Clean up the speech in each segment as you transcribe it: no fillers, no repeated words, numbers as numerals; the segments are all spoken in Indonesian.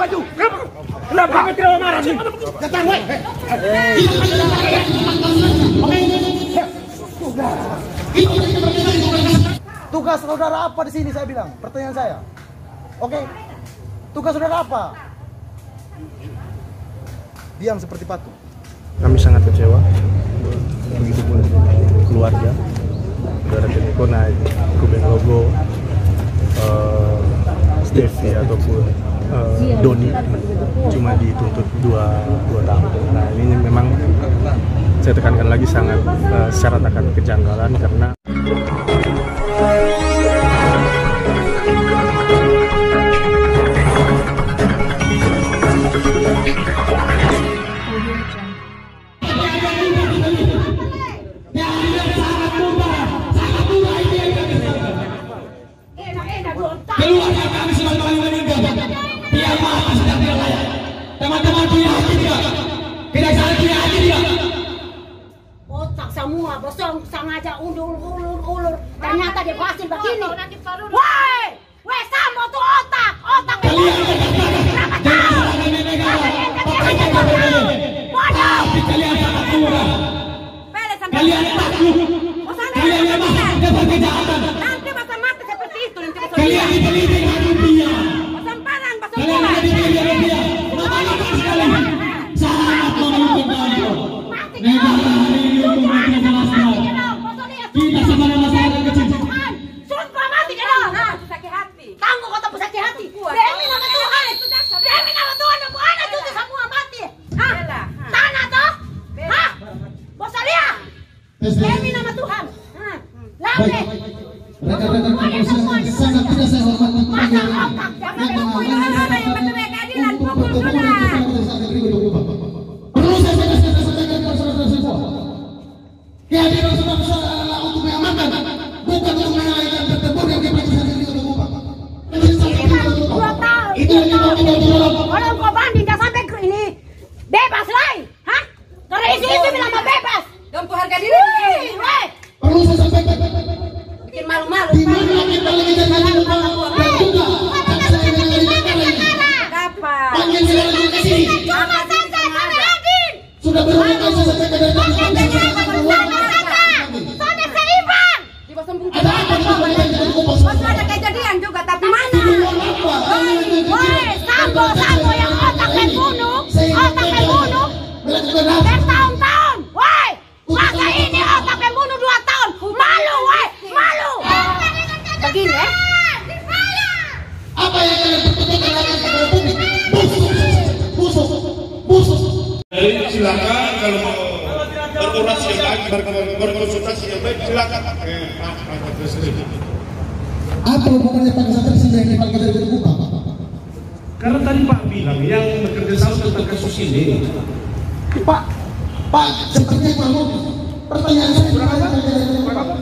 Kenapa tuh? Kenapa kami tidak marah sih? Datang, woi. Tugas saudara apa di sini, saya bilang? Pertanyaan saya. Oke. Tugas saudara apa? Diam seperti patung. Kami sangat kecewa, begitu pun keluarga. Saudara Keniko naik kuben logo Stevie ataupun Doni cuma dituntut 2 tahun. Nah ini memang saya tekankan lagi sangat syarat akan kejanggalan karena keluarga kami sudah kembali meninggal. Dia mati sudah tidak layak. Teman-teman punya hati tidak? Tidak salah punya hati tidak? Otak semua bosong sengaja ulur. Ternyata dia berhasil begini. Woi, woi Sambo tuh otak Kalian jangan salahkan negara. Tapi kalian sangat murah. Kalian takut. Kalian lemah dengan kejahatan. Nanti masa mati seperti itu nanti masa Kalian dibeli dengan rupiah. Pasamparan, Kalian tidak dibeli dengan rupiah. Mati sekali. Sangat menguntungkan. Negara hari ini untuk menjelaskan. Kita sebagai masyarakat kecil. Sumpah mati kan dong. Sakit hati. Tangguh kata sakit hati. Demi nama Tuhan. Demi nama Tuhan dan Bu Ana cuti semua mati. Hah? Tanah toh? Hah? Bos Alia. Demi nama Tuhan. Lambe. Rekan-rekan kepolisian sangat tidak saya hormati Masa otak. Jangan berkuih orang yang mencari keadilan. Pukul sudah. Perlu saya sampaikan kepada saudara semua. Kehadiran saudara adalah untuk mengamankan, bukan untuk mengalihkan bertempur yang diperlukan di Kota Kupang. 2 tahun. Itu yang kita bilang. Kalau kau banding jangan sampai ke ini bebas lah. Hah? Karena itu bilang mau bebas. Gampu harga diri. Woi. Perlu saya sampaikan. Bikin malu-malu. Di mana kita lagi dan juga saya dengan Kapan? panggil saudara dulu ke sini. Cuma saja kami yakin. Sudah berulang kali saya sampaikan dari Sampai seimbang. ada apa di Kota Kupang? Waktu ada kejadian juga tapi mana? Woi, Sambo yang otak pembunuh. Melakukan apa? Bertahun-tahun. Woi, masa ini otak pembunuh 2 tahun. Malu, woi, malu. Begini ya. Apa yang kalian perbuatan lagi kepada publik? Busuk. Jadi silakan kalau mau berkoordinasi yang baik, berkonsultasi yang baik, silakan. Pak Presiden. Apa hubungannya Pak Presiden yang dipanggil dari Kota Kupang? Karena tadi Pak bilang yang bekerja sama tentang kasus ini. Pak, sepertinya kurang lebih. Pertanyaan saya di mana panggil dari Kota Kupang?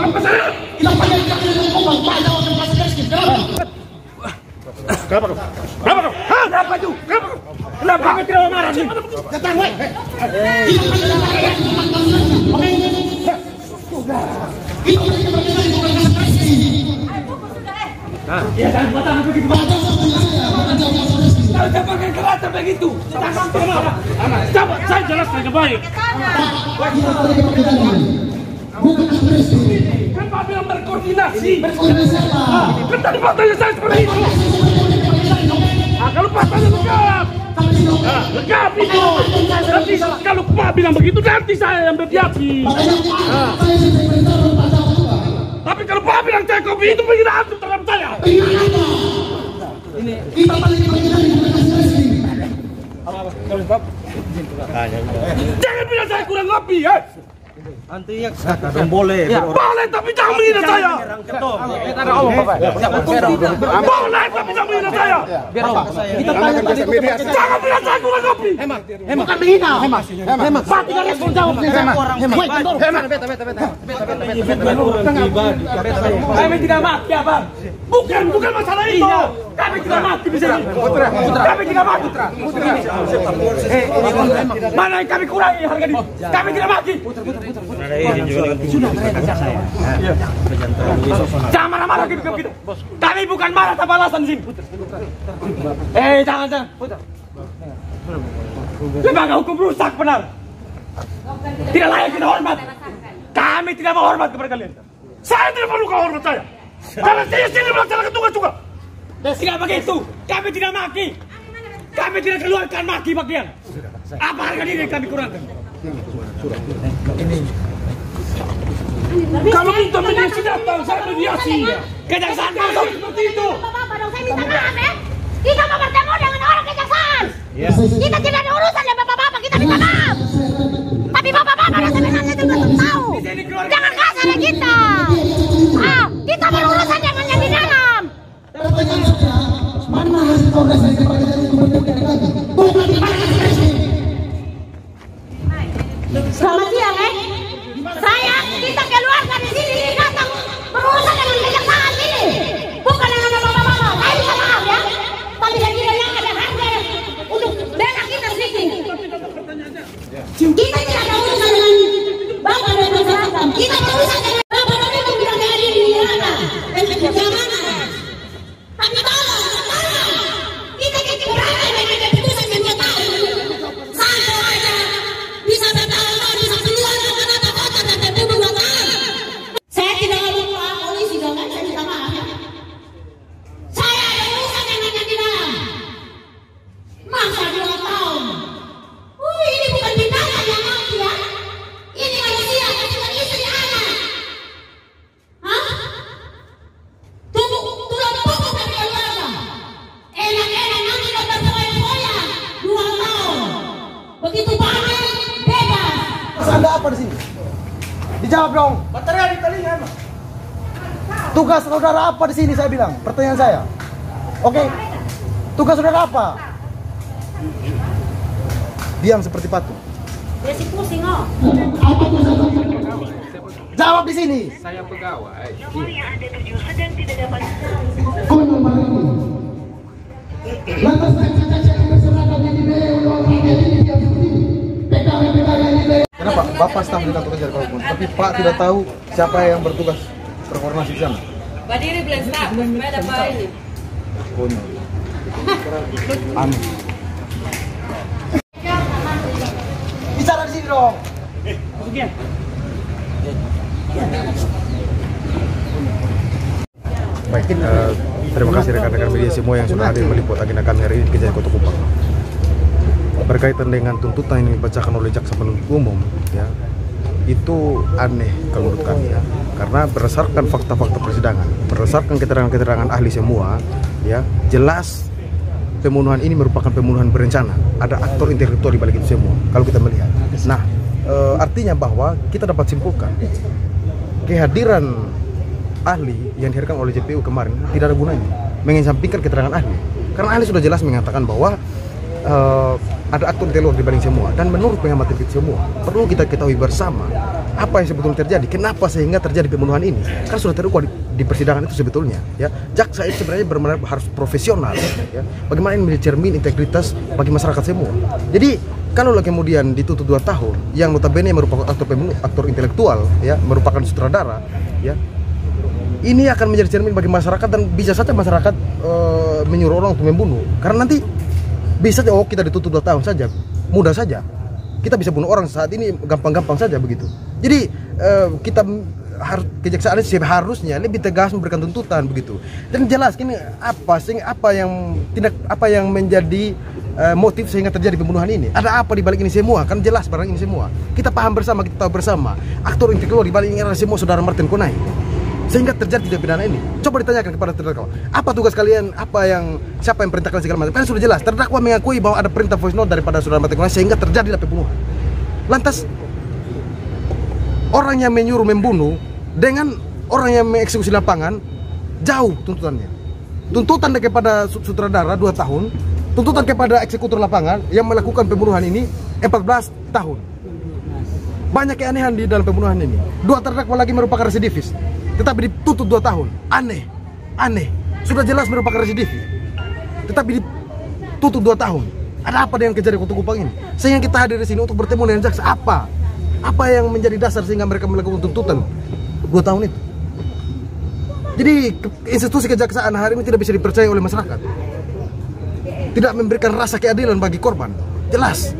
Apa saya? Kita panggil dari Kota Kupang. Pak, jawab yang pasti dari sini. Kenapa kau? Kenapa tuh? Kenapa kami tidak marah sih? Datang, woi. Ya jangan buat aku begitu. Kalau saya pakai kerasan begitu, jangan marah. Coba saya jelaskan ke baik. Kan Pak bilang berkoordinasi. Kan tadi faktanya saya seperti itu. Kalau faktanya legap itu. Nanti kalau Pak bilang begitu nanti saya yang berhati. Tapi kalau Pak bilang saya kopi itu penghinaan terhadap saya. Jangan bilang saya kurang ngopi ya. Nanti ya kadang boleh. Boleh tapi jangan menghina saya. Boleh tapi jangan menghina saya. Kita tanya tadi media. Jangan bilang saya kurang ngopi. Bukan menghina. Hemat. Pak tidak respon jawab saya. Kami tidak mati ya Bang. Bukan masalah itu. Kami tidak mati di sini. Kami tidak mati. Mana yang kami kurangi harga diri? Kami tidak mati. Sudah saya. Jangan marah-marah gitu. Kami bukan marah tanpa alasan di sini. sini, putar. Jangan, putar. Lembaga hukum rusak benar. Tidak layak kita hormat. Kami tidak mau hormat kepada kalian. Saya tidak perlu kau hormat saya. Karena saya sendiri melaksanakan tugas juga. Tidak begitu. Kami tidak maki. Kami tidak keluarkan maki bagian. Apa harga diri kami kurangkan? Kalau kita mediasi datang, saya mediasi. Kejaksaan masuk seperti itu. Bapak dong, saya minta maaf ya. Kita mau bertemu dengan orang kejaksaan. Kita tidak ada urusan ya bapak-bapak, kita minta maaf. Tapi bapak-bapak dan sebenarnya juga tahu. Jangan kasar ya kita. Kita berurusan dengan yang di dalam. Pertanyaan saya, mana hasil progres dari pekerjaan itu berdekat? Bukan di mana Selamat siang kita keluar dari sini datang berurusan dengan kejaksaan ini. Bukan dengan bapak-bapak. Saya minta maaf ya. Tapi saya kira yang ada harga untuk bela kita sedikit. Kita tidak ada urusan dengan bapak dan masyarakat. Kita berurusan dengan bapak dan ibu yang ada di neraka dan keamanan. Tapi tolong, kita berada dengan keputusan yang kita tahu. Satu aja bisa bertahan, bisa keluar dengan kata-kata dan terbunuh 2 tahun. Saya tidak ngomong Pak polisi dong, saya minta maaf ya. Saya ada urusan dengan yang di dalam. Masa 2 tahun? Ini bukan binatang yang mati ya. Ini manusia, bukan istri anak. Tulang pokok dari keluarga. Enak-enak nanti dokter foya-foya 2 tahun. Begitu panik, bebas. Anda apa di sini? Dijawab dong. Baterai di telinga emang. Tugas saudara apa di sini saya bilang? Pertanyaan saya. Oke. Tugas saudara apa? Diam seperti patung. Dia si pusing oh. Jawab di sini. Saya pegawai. Nomor yang Anda tuju sedang tidak dapat. Lantas saya berseragam ini Kenapa? Bapak staf di kantor kerja kalaupun, tapi Pak tidak tahu siapa yang bertugas berkoordinasi di sana. Berdiri bilang staf, supaya dapat ini. Konyol. Aneh. Bicara di sini dong. Baik, terima kasih rekan-rekan media semua yang sudah hadir meliput agenda kami hari ini di Kejadian Kota Kupang. Berkaitan dengan tuntutan yang dibacakan oleh jaksa penuntut umum, ya, itu aneh kalau menurut kami ya, karena berdasarkan fakta-fakta persidangan, berdasarkan keterangan-keterangan ahli semua, ya, jelas pembunuhan ini merupakan pembunuhan berencana. Ada aktor intelektual di balik itu semua. Kalau kita melihat, nah, artinya bahwa kita dapat simpulkan kehadiran ahli yang dihadirkan oleh JPU kemarin tidak ada gunanya, mengesampingkan keterangan ahli, karena ahli sudah jelas mengatakan bahwa ada aktor intelektual di balik semua. Dan menurut pengamatan kita semua, perlu kita ketahui bersama apa yang sebetulnya terjadi, kenapa sehingga terjadi pembunuhan ini. Kan sudah terukur di persidangan itu sebetulnya, ya. Jaksa itu sebenarnya benar-benar harus profesional, ya. Bagaimana ini menjadi cermin integritas bagi masyarakat semua. Jadi kalau kemudian dituntut 2 tahun, yang notabene merupakan aktor intelektual, ya, merupakan sutradara, ya, ini akan menjadi cermin bagi masyarakat dan bisa saja masyarakat menyuruh orang untuk membunuh. Karena nanti bisa saja, kita dituntut 2 tahun saja, mudah saja. Kita bisa bunuh orang saat ini gampang-gampang saja begitu. Jadi kita harus, kejaksaan seharusnya lebih tegas memberikan tuntutan begitu. Dan jelas ini apa yang menjadi motif sehingga terjadi pembunuhan ini. Ada apa di balik ini semua? Kan jelas barang ini semua. Kita paham bersama, kita tahu bersama. Aktor intelektual di balik ini adalah semua saudara Martin Konai. Sehingga terjadi tindak pidana ini. Coba ditanyakan kepada terdakwa, apa tugas kalian, siapa yang perintahkan segala macam. Kan sudah jelas, terdakwa mengakui bahwa ada perintah voice note daripada saudara Martin Konai sehingga terjadi pembunuhan. Lantas orang yang menyuruh membunuh dengan orang yang mengeksekusi lapangan jauh tuntutannya. Tuntutan kepada sutradara 2 tahun, tuntutan kepada eksekutor lapangan yang melakukan pembunuhan ini 14 tahun. Banyak keanehan di dalam pembunuhan ini. 2 terdakwa lagi merupakan residivis, tetapi dituntut 2 tahun. Aneh. Sudah jelas merupakan residivis, tetapi dituntut 2 tahun. Ada apa dengan kejadian Kota Kupang ini? Sehingga kita hadir di sini untuk bertemu dengan jaksa. Apa yang menjadi dasar sehingga mereka melakukan tuntutan 2 tahun itu? Jadi institusi kejaksaan hari ini tidak bisa dipercaya oleh masyarakat. Tidak memberikan rasa keadilan bagi korban. Jelas.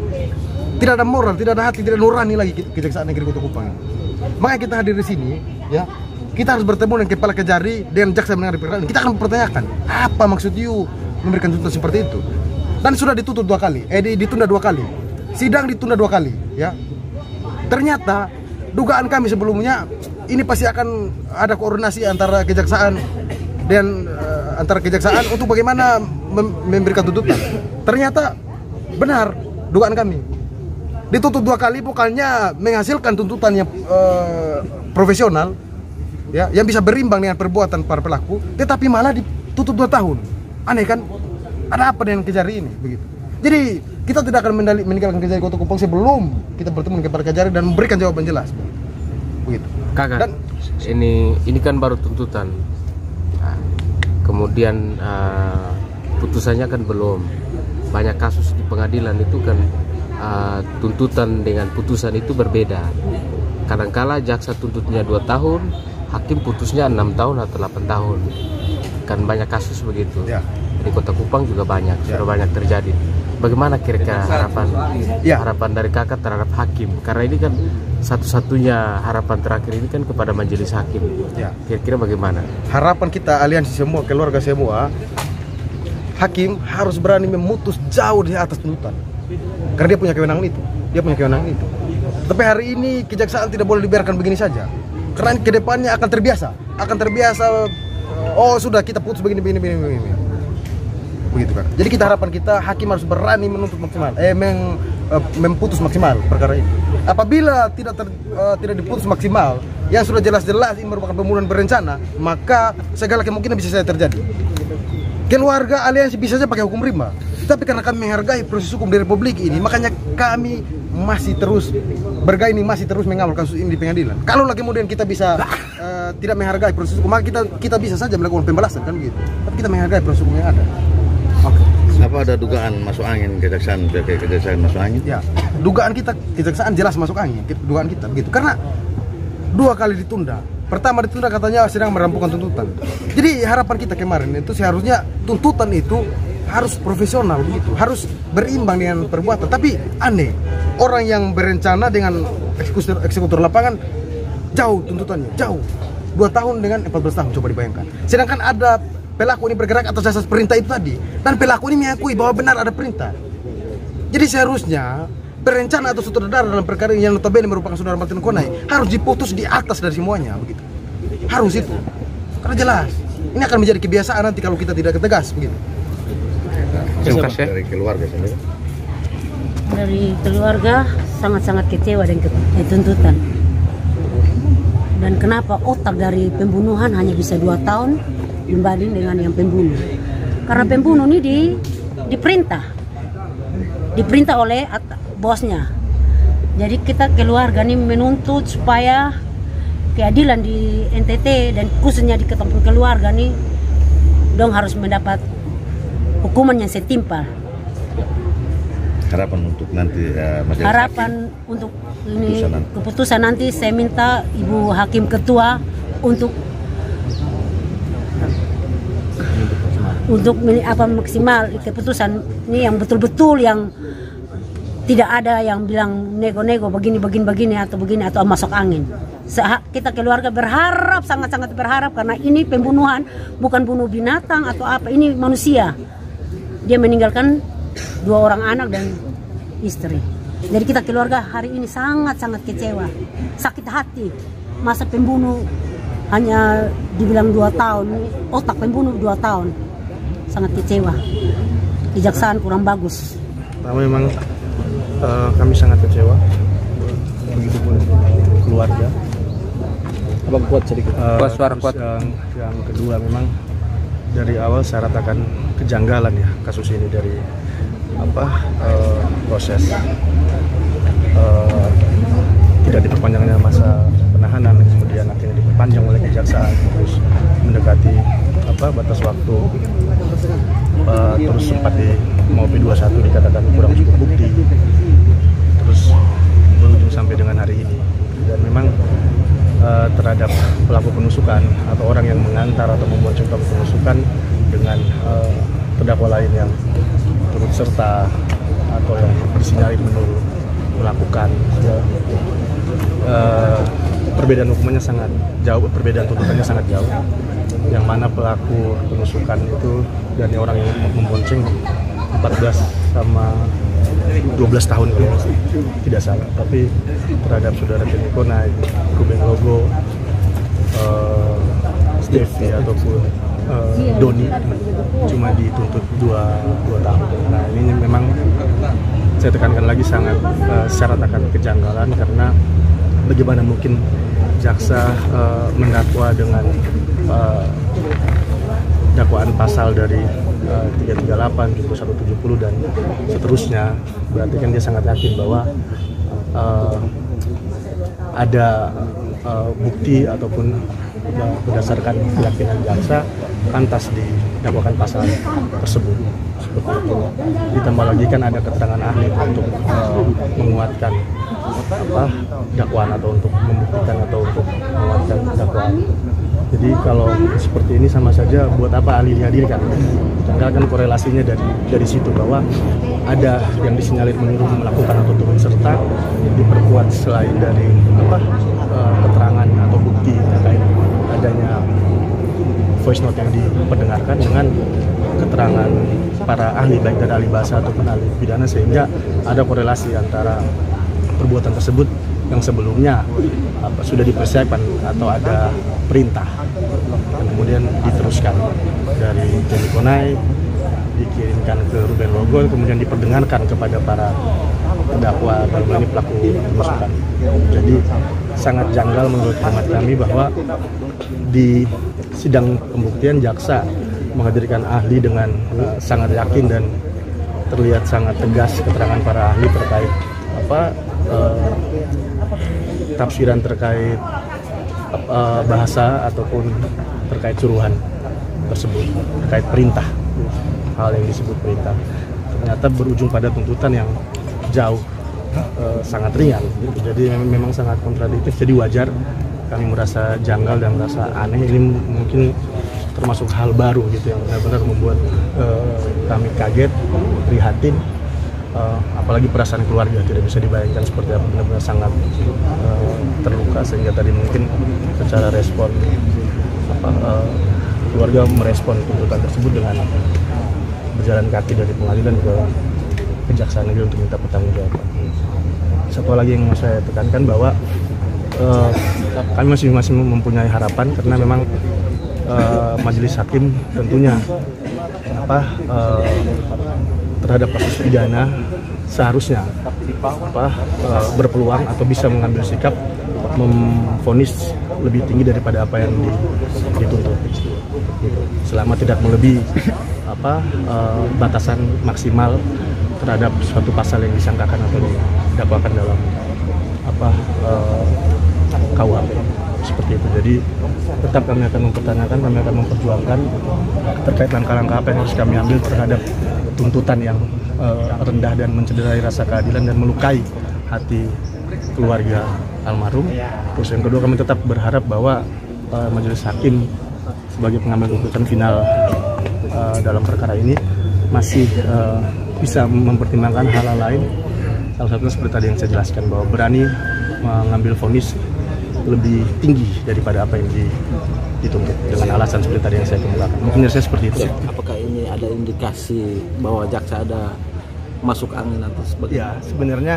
Tidak ada moral, tidak ada hati, tidak nurani lagi Kejaksaan Negeri Kota Kupang. Makanya kita hadir di sini, ya. Kita harus bertemu dengan kepala Kejari dan jaksa menangani perkara ini. Kita akan mempertanyakan apa maksud you memberikan tuntutan seperti itu. Dan sudah dituntut 2 kali, ditunda 2 kali. Sidang ditunda 2 kali, ya. Ternyata dugaan kami sebelumnya ini pasti akan ada koordinasi antara kejaksaan dan antara kejaksaan untuk bagaimana memberikan tuntutan. Ternyata benar dugaan kami. Dituntut 2 kali bukannya menghasilkan tuntutan yang profesional, ya, yang bisa berimbang dengan perbuatan para pelaku, tetapi malah dituntut 2 tahun. Aneh kan? Ada apa dengan Kejari ini? Begitu. Jadi kita tidak akan meninggalkan Kejari Kota Kupang sebelum kita bertemu dengan kepala Kejari dan memberikan jawaban jelas. Begitu. Kakak, ini kan baru tuntutan. Nah, kemudian putusannya kan belum. Banyak kasus di pengadilan itu kan tuntutan dengan putusan itu berbeda. Kadangkala jaksa tuntutnya 2 tahun, hakim putusnya 6 tahun atau 8 tahun. Kan banyak kasus begitu. Ya. Di Kota Kupang juga banyak, sudah banyak terjadi. Bagaimana kira-kira harapan dari kakak terhadap hakim? Karena ini kan satu-satunya harapan terakhir ini kan kepada majelis hakim. Kira-kira bagaimana? Harapan kita aliansi semua, keluarga semua, hakim harus berani memutus jauh di atas tuntutan. Karena dia punya kewenangan itu. Tapi hari ini kejaksaan tidak boleh dibiarkan begini saja. Karena kedepannya akan terbiasa. Oh sudah kita putus begini. Begitu kan. Jadi harapan kita hakim harus berani menuntut maksimal, memutus maksimal perkara ini. Apabila tidak diputus maksimal, yang sudah jelas-jelas ini merupakan pembunuhan berencana, maka segala kemungkinan bisa saja terjadi. Keluarga aliansi bisa saja pakai hukum rimba. Tapi karena kami menghargai proses hukum di Republik ini, makanya kami masih terus mengawal kasus ini di pengadilan. Kalau kemudian kita bisa tidak menghargai proses hukum, maka kita bisa saja melakukan pembalasan kan begitu. Tapi kita menghargai proses hukum yang ada. Apa ada dugaan masuk angin kejaksaan masuk angin? Ya, dugaan kita kejaksaan jelas masuk angin. Dugaan kita begitu. Karena 2 kali ditunda. Pertama ditunda katanya sedang merampungkan tuntutan. Jadi harapan kita kemarin itu seharusnya tuntutan itu harus profesional begitu, harus berimbang dengan perbuatan. Tapi aneh, orang yang berencana dengan eksekutor lapangan jauh tuntutannya, jauh. 2 tahun dengan 14 tahun, coba dibayangkan. Sedangkan ada pelaku ini bergerak atas dasar perintah itu tadi, dan pelaku ini mengakui bahwa benar ada perintah. Jadi seharusnya perencana atau sutradara dalam perkara yang notabene merupakan saudara Martin Konai harus diputus di atas dari semuanya begitu. Harus itu. Karena jelas ini akan menjadi kebiasaan nanti kalau kita tidak tegas begitu. Terima kasih. Dari keluarga sendiri. Dari keluarga sangat-sangat kecewa dengan tuntutan. Dan kenapa otak dari pembunuhan hanya bisa 2 tahun dibanding dengan yang pembunuh? Karena pembunuh ini diperintah oleh bosnya. Jadi kita keluarga ini menuntut supaya keadilan di NTT dan khususnya di ketempatan keluarga nih dong harus mendapat hukuman yang setimpal. Harapan untuk nanti untuk ini keputusan nanti saya minta Ibu Hakim Ketua untuk maksimal keputusan ini yang betul-betul yang tidak ada yang bilang nego-nego begini atau masuk angin. Kita keluarga berharap, sangat-sangat berharap, karena ini pembunuhan bukan bunuh binatang atau apa, ini manusia. Dia meninggalkan 2 orang anak dan istri. Jadi kita keluarga hari ini sangat-sangat kecewa, sakit hati. Masa pembunuh hanya dibilang 2 tahun, otak pembunuh 2 tahun. Sangat kecewa. Kejaksaan kurang bagus. Memang kami sangat kecewa. Begitupun keluarga. Abang kuat sedikit. Suara kuat. Yang kedua memang dari awal saya ratakan kejanggalan ya kasus ini dari proses tidak diperpanjangnya masa penahanan, kemudian akhirnya diperpanjang oleh kejaksaan terus mendekati batas waktu, terus sempat mau P21 dikatakan kurang cukup bukti, terus berujung sampai dengan hari ini. Dan memang terhadap pelaku penusukan atau orang yang mengantar atau membonceng pelaku penusukan dengan terdakwa lain yang turut serta atau yang disinyalir menurut melakukan, perbedaan hukumannya sangat jauh, perbedaan tuntutannya sangat jauh. Yang mana pelaku penusukan itu dari orang yang membonceng 14 sama 12 tahun kalau tidak salah, tapi terhadap saudara Kenny Konai, Ruben Logo, Steffi ataupun Doni cuma dituntut 2 tahun. Nah ini memang saya tekankan lagi sangat syarat akan kejanggalan, karena bagaimana mungkin jaksa mendakwa dengan dakwaan pasal dari 338, 7170 dan seterusnya, berarti kan dia sangat yakin bahwa ada bukti ataupun berdasarkan keyakinan jaksa pantas didakwakan pasal tersebut. Seperti itu. Ditambah lagi kan ada keterangan ahli untuk menguatkan dakwaan atau untuk membuktikan atau untuk menguatkan dakwaan. Jadi kalau seperti ini sama saja buat apa ahli dihadirkan? Karena kan korelasinya dari situ bahwa ada yang disinyalir menyuruh melakukan atau turut serta diperkuat selain dari keterangan atau bukti terkait adanya voice note yang diperdengarkan dengan keterangan para ahli baik dari ahli bahasa ataupun ahli pidana, sehingga ada korelasi antara perbuatan tersebut yang sebelumnya sudah dipersiapkan atau ada perintah dan kemudian diteruskan dari Kenny Konai, dikirimkan ke Ruben Logo, kemudian diperdengarkan kepada para terdakwa dalam hal ini pelaku penusukan. Jadi sangat janggal menurut hemat kami bahwa di sidang pembuktian jaksa menghadirkan ahli dengan sangat yakin dan terlihat sangat tegas keterangan para ahli terkait tafsiran terkait bahasa ataupun terkait suruhan tersebut, terkait perintah, hal yang disebut perintah, ternyata berujung pada tuntutan yang jauh sangat ringan gitu. Jadi memang sangat kontradiktif, jadi wajar kami merasa janggal dan merasa aneh. Ini mungkin termasuk hal baru gitu yang benar-benar membuat kami kaget, prihatin, apalagi perasaan keluarga tidak bisa dibayangkan seperti apa, benar-benar sangat terluka, sehingga tadi mungkin secara respon keluarga merespon tuntutan tersebut dengan berjalan kaki dari pengadilan ke Kejaksaan Negeri untuk minta pertanggungjawaban. Satu lagi yang mau saya tekankan bahwa kami masih mempunyai harapan, karena memang majelis hakim tentunya terhadap kasus pidana seharusnya berpeluang atau bisa mengambil sikap memvonis lebih tinggi daripada apa yang dituntut, selama tidak melebihi batasan maksimal terhadap suatu pasal yang disangkakan atau didakwakan dalam KUHP seperti itu. Jadi tetap kami akan mempertanyakan, kami akan memperjuangkan terkait langkah-langkah apa yang harus kami ambil terhadap tuntutan yang rendah dan mencederai rasa keadilan dan melukai hati keluarga almarhum. Terus yang kedua, kami tetap berharap bahwa majelis hakim sebagai pengambil keputusan final dalam perkara ini masih bisa mempertimbangkan hal-hal lain. Salah satunya seperti tadi yang saya jelaskan, bahwa berani mengambil vonis lebih tinggi daripada apa yang dituntut dengan alasan seperti tadi yang saya kemukakan. Mungkin dari saya seperti itu. Apakah ini ada indikasi bahwa jaksa ada masuk angin atau sebagainya? Ya, sebenarnya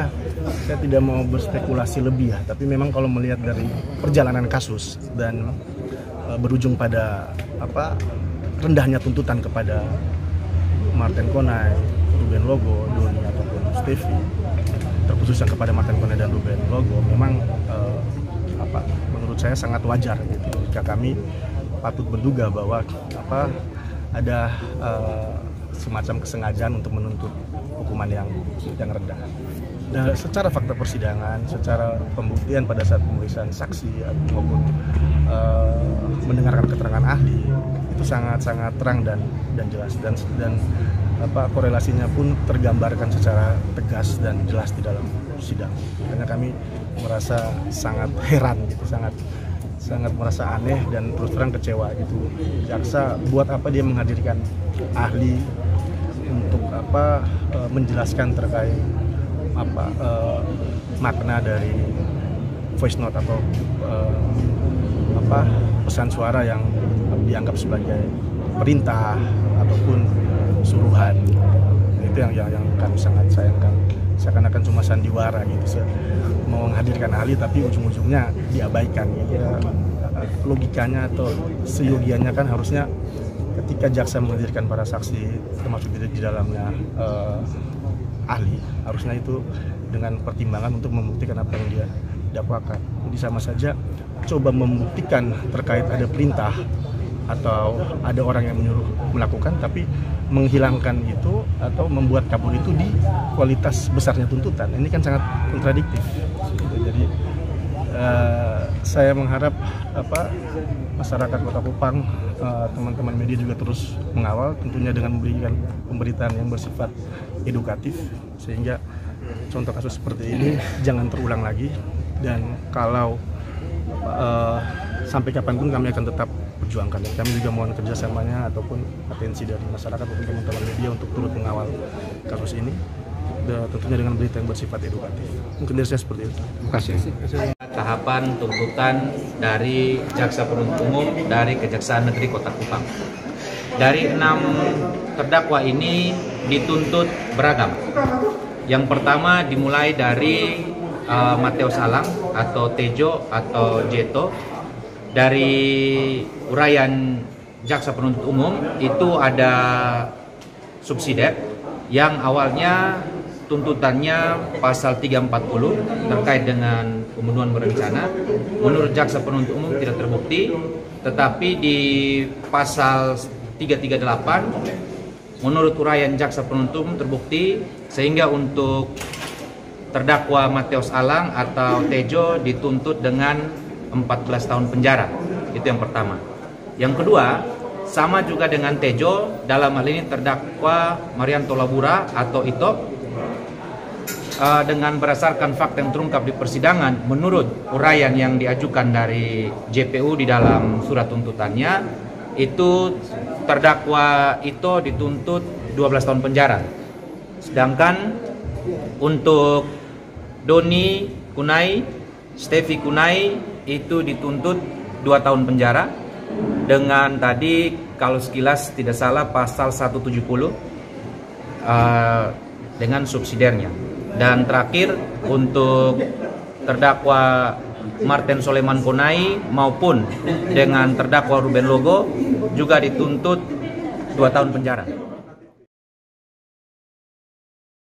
saya tidak mau berspekulasi lebih ya, tapi memang kalau melihat dari perjalanan kasus dan berujung pada rendahnya tuntutan kepada Martin Konai, Ruben Logo, Doni ataupun Steffi, terkhususnya kepada Martin Konai dan Ruben Logo, memang menurut saya sangat wajar gitu jika kami patut menduga bahwa ada semacam kesengajaan untuk menuntut hukuman yang rendah. Nah, secara fakta persidangan, secara pembuktian pada saat pemeriksaan saksi maupun mendengarkan keterangan ahli, itu sangat terang dan jelas, dan korelasinya pun tergambarkan secara tegas dan jelas di dalam sidang. Karena kami merasa sangat heran gitu, sangat sangat merasa aneh dan terus terang kecewa gitu. Jaksa buat apa dia menghadirkan ahli untuk apa menjelaskan terkait apa makna dari voice note atau apa pesan suara yang dianggap sebagai perintah ataupun suruhan. Itu yang kami sangat sayangkan. Seakan-akan cuma sandiwara gitu, mau menghadirkan ahli tapi ujung-ujungnya diabaikan gitu. Logikanya atau seyogianya kan harusnya ketika jaksa menghadirkan para saksi termasuk di dalamnya ahli, harusnya itu dengan pertimbangan untuk membuktikan apa yang dia dakwakan. Jadi sama saja coba membuktikan terkait ada perintah atau ada orang yang menyuruh melakukan, tapi menghilangkan itu atau membuat kabur itu di kualitas besarnya tuntutan. Ini kan sangat kontradiktif. Jadi saya mengharap masyarakat Kota Kupang, teman-teman media juga terus mengawal, tentunya dengan memberikan pemberitaan yang bersifat edukatif sehingga contoh kasus seperti ini jangan terulang lagi. Dan kalau sampai kapanpun kami akan tetap perjuangkan, dan kami juga mohon kerjasamanya ataupun atensi dari masyarakat ataupun teman-teman media untuk turut mengawal kasus ini, tentunya dengan berita yang bersifat edukatif. Mungkin dari saya seperti itu. Terima kasih. Tahapan tuntutan dari Jaksa Penuntut Umum dari Kejaksaan Negeri Kota Kupang. Dari 6 terdakwa ini dituntut beragam. Yang pertama dimulai dari Mateus Alang atau Tejo atau Jeto. Dari uraian Jaksa Penuntut Umum itu ada subsidiar yang awalnya tuntutannya pasal 340 terkait dengan pembunuhan berencana. Menurut Jaksa Penuntut Umum tidak terbukti, tetapi di pasal 338 menurut uraian Jaksa Penuntut Umum terbukti, sehingga untuk terdakwa Mateus Alang atau Tejo dituntut dengan 14 tahun penjara. Itu yang pertama. Yang kedua, sama juga dengan Tejo, dalam hal ini terdakwa Marianto Labura atau Ito, dengan berdasarkan fakta yang terungkap di persidangan, menurut uraian yang diajukan dari JPU di dalam surat tuntutannya, itu terdakwa Ito dituntut 12 tahun penjara. Sedangkan untuk Doni Kunai, Stevi Kunai itu dituntut 2 tahun penjara dengan tadi kalau sekilas tidak salah pasal 170 dengan subsidiarnya. Dan terakhir untuk terdakwa Martin Soleman Kunai maupun dengan terdakwa Ruben Logo juga dituntut 2 tahun penjara.